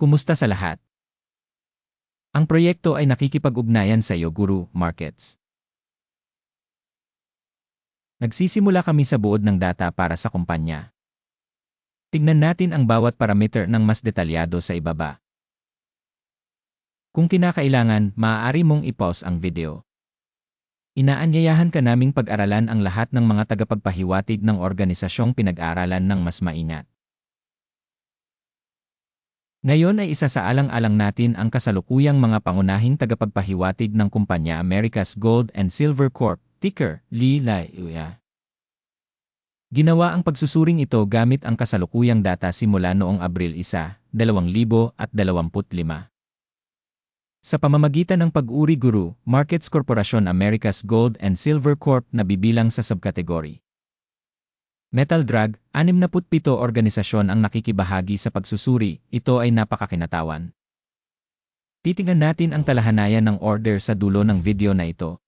Kumusta sa lahat? Ang proyekto ay nakikipag-ugnayan sa iyo, Guru Markets. Nagsisimula kami sa buod ng data para sa kumpanya. Tignan natin ang bawat parameter ng mas detalyado sa ibaba. Kung kinakailangan, maaari mong i-pause ang video. Inaanyayahan ka naming pag-aralan ang lahat ng mga tagapagpahiwatig ng organisasyong pinag-aralan ng mas maingat. Ngayon ay isa sa alang-alang natin ang kasalukuyang mga pangunahing tagapagpahiwatig ng kumpanya Americas Gold and Silver Corp, ticker, LILA. Ginawa ang pagsusuring ito gamit ang kasalukuyang data simula noong Abril 1, 2025. Sa pamamagitan ng pag-uri Guru Markets Corporation Americas Gold and Silver Corp na bibilang sa subkategory Metal Drug, 67 organisasyon ang nakikibahagi sa pagsusuri, ito ay napakakinatawan. Titingnan natin ang talahanayan ng order sa dulo ng video na ito.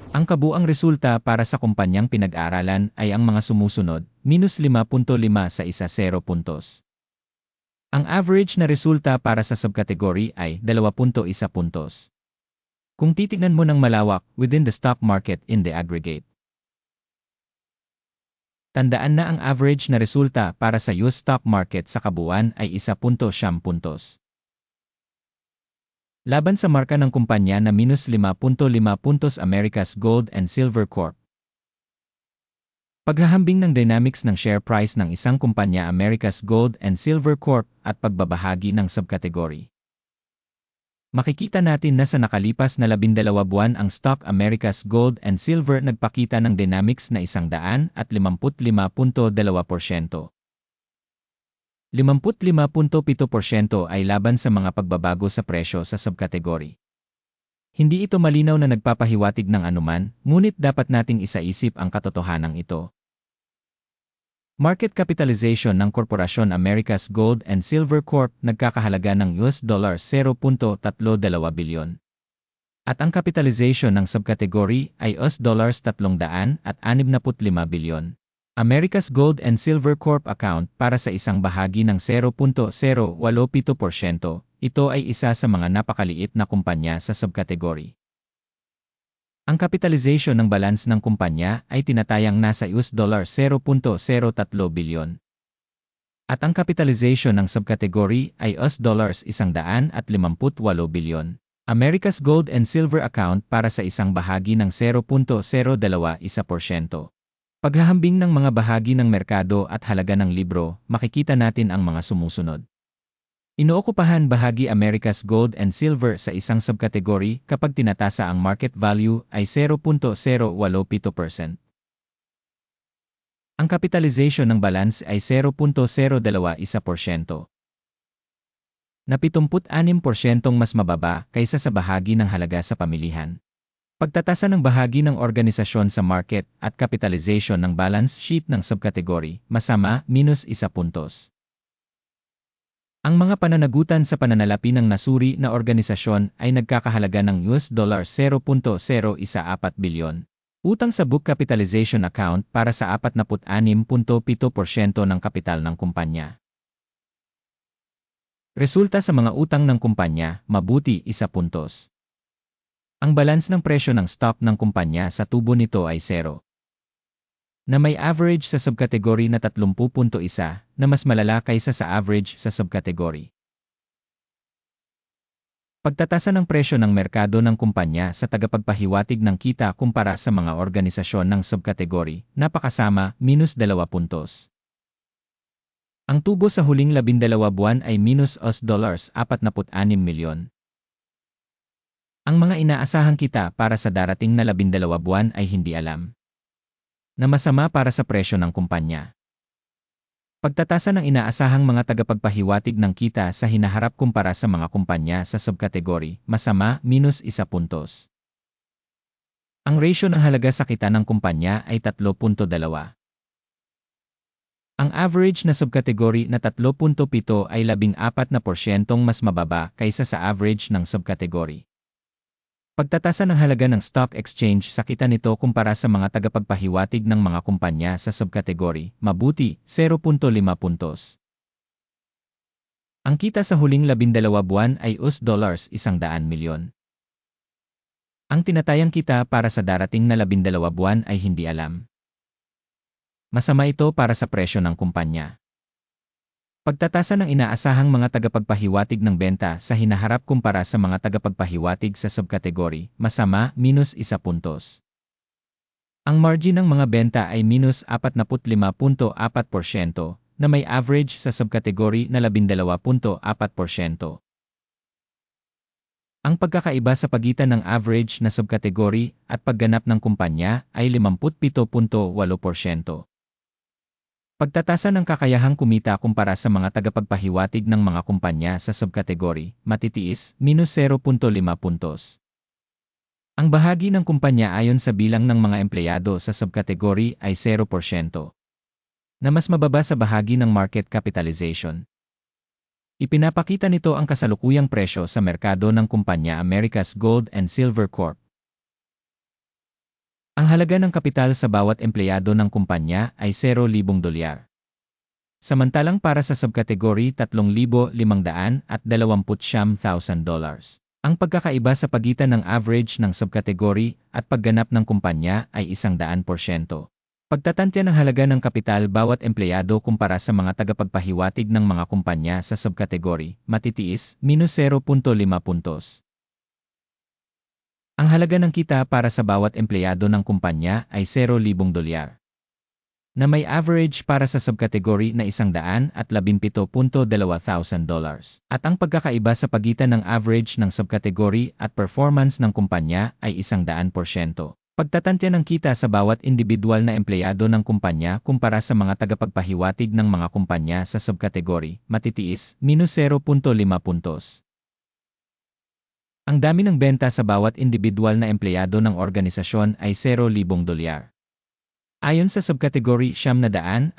Ang kabuang resulta para sa kumpanyang pinag-aralan ay ang mga sumusunod, minus 5.5 sa 10 puntos. Ang average na resulta para sa subkategory ay 2.1 puntos. Kung titignan mo ng malawak, within the stock market in the aggregate. Tandaan na ang average na resulta para sa US stock market sa kabuuan ay 1.7 puntos. Laban sa marka ng kumpanya na minus 5.5 puntos Americas Gold and Silver Corp. Paghahambing ng dynamics ng share price ng isang kumpanya Americas Gold and Silver Corp at pagbabahagi ng subkategory. Makikita natin na sa nakalipas na 12 buwan ang stock Americas Gold and Silver nagpakita ng dynamics na 155.2%. 55.7% ay laban sa mga pagbabago sa presyo sa subkategory. Hindi ito malinaw na nagpapahiwatig ng anuman, ngunit dapat nating isaisip ang katotohanan ito. Market capitalization ng Korporasyon Americas Gold and Silver Corp nagkakahalaga ng $0.32 bilyon. At ang capitalization ng subkategory ay $365 bilyon. Americas Gold and Silver Corp account para sa isang bahagi ng 0.087%. Ito ay isa sa mga napakaliit na kumpanya sa subkategory. Ang capitalization ng balance ng kumpanya ay tinatayang nasa $0.03 bilyon. At ang capitalization ng subkategory ay $158 bilyon. Americas Gold and Silver account para sa isang bahagi ng 0.021%. Paghahambing ng mga bahagi ng merkado at halaga ng libro, makikita natin ang mga sumusunod. Inookupahan bahagi Americas Gold and Silver sa isang subkategory kapag tinatasa ang market value ay 0.087%. Ang capitalization ng balance ay 0.021%. Na 76% mas mababa kaysa sa bahagi ng halaga sa pamilihan. Pagtatasa ng bahagi ng organisasyon sa market at capitalization ng balance sheet ng subkategory, masama, minus 1 puntos. Ang mga pananagutan sa pananalapi ng nasuri na organisasyon ay nagkakahalaga ng $0.014 bilyon. Utang sa book capitalization account para sa 46.7% ng kapital ng kumpanya. Resulta sa mga utang ng kumpanya, mabuti 1 puntos. Ang balance ng presyo ng stock ng kumpanya sa tubo nito ay 0. Na may average sa subkategory na 30.1 na mas malala kaysa sa average sa subkategory. Pagtatasa ng presyo ng merkado ng kumpanya sa tagapagpahiwatig ng kita kumpara sa mga organisasyon ng subkategory, napakasama, minus 2 puntos. Ang tubo sa huling 12 buwan ay minus $46 milyon. Ang mga inaasahang kita para sa darating na 12 buwan ay hindi alam. Na masama para sa presyo ng kumpanya. Pagtatasa ng inaasahang mga tagapagpahiwatig ng kita sa hinaharap kumpara sa mga kumpanya sa subkategory, masama, minus 1 puntos. Ang ratio ng halaga sa kita ng kumpanya ay 3.2. Ang average na subkategory na 3.7 ay 14% mas mababa kaysa sa average ng subkategory. Pagtatasa ng halaga ng stock exchange sa kita nito kumpara sa mga tagapagpahiwatig ng mga kumpanya sa subkategory, mabuti, 0.5 puntos. Ang kita sa huling 12 buwan ay US$100 milyon. Ang tinatayang kita para sa darating na 12 buwan ay hindi alam. Masama ito para sa presyo ng kumpanya. Pagtatasa ng inaasahang mga tagapagpahiwatig ng benta sa hinaharap kumpara sa mga tagapagpahiwatig sa subkategory, masama, -1 puntos. Ang margin ng mga benta ay -45.4%, na may average sa subkategory na 12.4%. Ang pagkakaiba sa pagitan ng average na subkategory at pagganap ng kumpanya ay 57.8%. Pagtatasa ng kakayahang kumita kumpara sa mga tagapagpahiwatig ng mga kumpanya sa subkategory, matitiis, -0.5 puntos. Ang bahagi ng kumpanya ayon sa bilang ng mga empleyado sa subkategory ay 0%, na mas mababa sa bahagi ng market capitalization. Ipinapakita nito ang kasalukuyang presyo sa merkado ng kumpanya Americas Gold and Silver Corp. Ang halaga ng kapital sa bawat empleyado ng kumpanya ay $0,000. Samantalang para sa subkategory $3,529,000. Ang pagkakaiba sa pagitan ng average ng subkategory at pagganap ng kumpanya ay 100%. Pagtatantya ng halaga ng kapital bawat empleyado kumpara sa mga tagapagpahiwatig ng mga kumpanya sa subkategory, matitiis, -0.5 puntos. Ang halaga ng kita para sa bawat empleyado ng kumpanya ay $0,000, na may average para sa subkategory na $117,200. At ang pagkakaiba sa pagitan ng average ng subkategory at performance ng kumpanya ay 100%. Pagtatantya ng kita sa bawat individual na empleyado ng kumpanya kumpara sa mga tagapagpahiwatig ng mga kumpanya sa subkategory, matitiis, -0.5 puntos. Ang dami ng benta sa bawat individual na empleyado ng organisasyon ay $0,000. Ayon sa subkategory $943,000.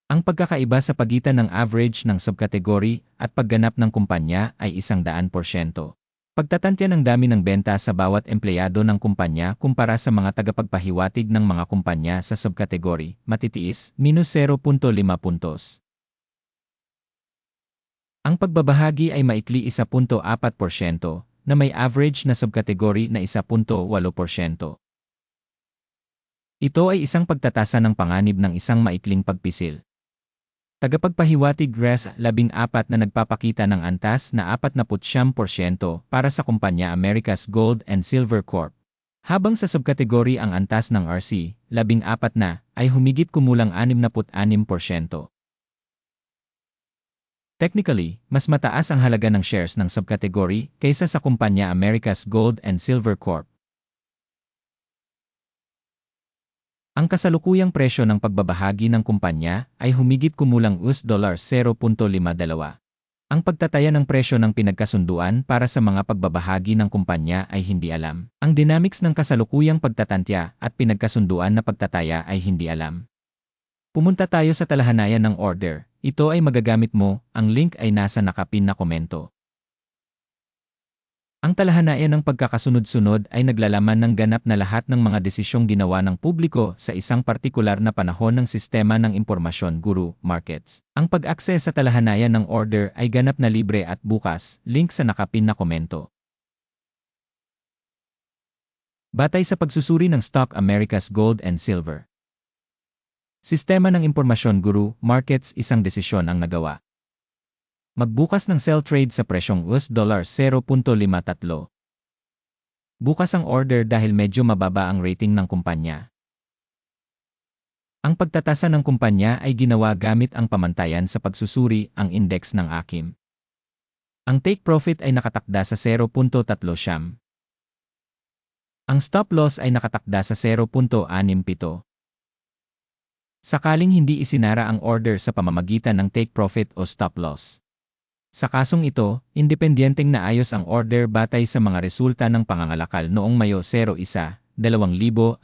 Ang pagkakaiba sa pagitan ng average ng subkategory at pagganap ng kumpanya ay 100%. Pagtatantya ng dami ng benta sa bawat empleyado ng kumpanya kumpara sa mga tagapagpahiwatig ng mga kumpanya sa subkategory, matitiis, -0.5 puntos. Ang pagbabahagi ay maikli 1.4%, na may average na subkategory na 1.8%. Ito ay isang pagtatasa ng panganib ng isang maikling pagpisil. Tagapagpahiwatig Res 14 na nagpapakita ng antas na 49% para sa kumpanya Americas Gold and Silver Corp. Habang sa subkategory ang antas ng RC, 14 na, ay humigit kumulang 66%. Technically, mas mataas ang halaga ng shares ng subkategory kaysa sa kumpanya Americas Gold and Silver Corp. Ang kasalukuyang presyo ng pagbabahagi ng kumpanya ay humigit kumulang $0.52. Ang pagtataya ng presyo ng pinagkasunduan para sa mga pagbabahagi ng kumpanya ay hindi alam. Ang dynamics ng kasalukuyang pagtatantya at pinagkasunduan na pagtataya ay hindi alam. Pumunta tayo sa talahanayan ng order. Ito ay magagamit mo, ang link ay nasa nakapin na komento. Ang talahanayan ng pagkakasunod-sunod ay naglalaman ng ganap na lahat ng mga desisyong ginawa ng publiko sa isang partikular na panahon ng sistema ng impormasyon Guru Markets. Ang pag-access sa talahanayan ng order ay ganap na libre at bukas, link sa nakapin na komento. Batay sa pagsusuri ng Stock Americas Gold and Silver. Sistema ng impormasyon Guru Markets isang desisyon ang nagawa. Magbukas ng sell trade sa presyong $0.53. Bukas ang order dahil medyo mababa ang rating ng kumpanya. Ang pagtatasa ng kumpanya ay ginawa gamit ang pamantayan sa pagsusuri ang index ng AKIM. Ang take profit ay nakatakda sa 0.3. Ang stop loss ay nakatakda sa 0.67. Sakaling hindi isinara ang order sa pamamagitan ng take profit o stop loss. Sa kasong ito, independenteng naayos ang order batay sa mga resulta ng pangangalakal noong Mayo 01, 2025.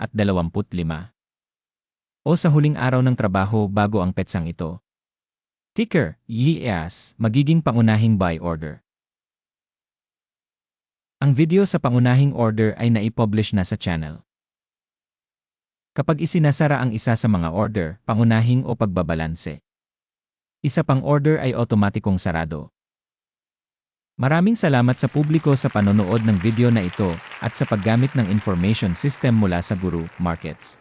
O sa huling araw ng trabaho bago ang petsang ito. Ticker, YES, magiging pangunahing buy order. Ang video sa pangunahing order ay naipublish na sa channel. Kapag isinasara ang isa sa mga order, pangunahing o pagbabalanse. Isa pang order ay otomatikong sarado. Maraming salamat sa publiko sa panonood ng video na ito at sa paggamit ng information system mula sa Guru Markets.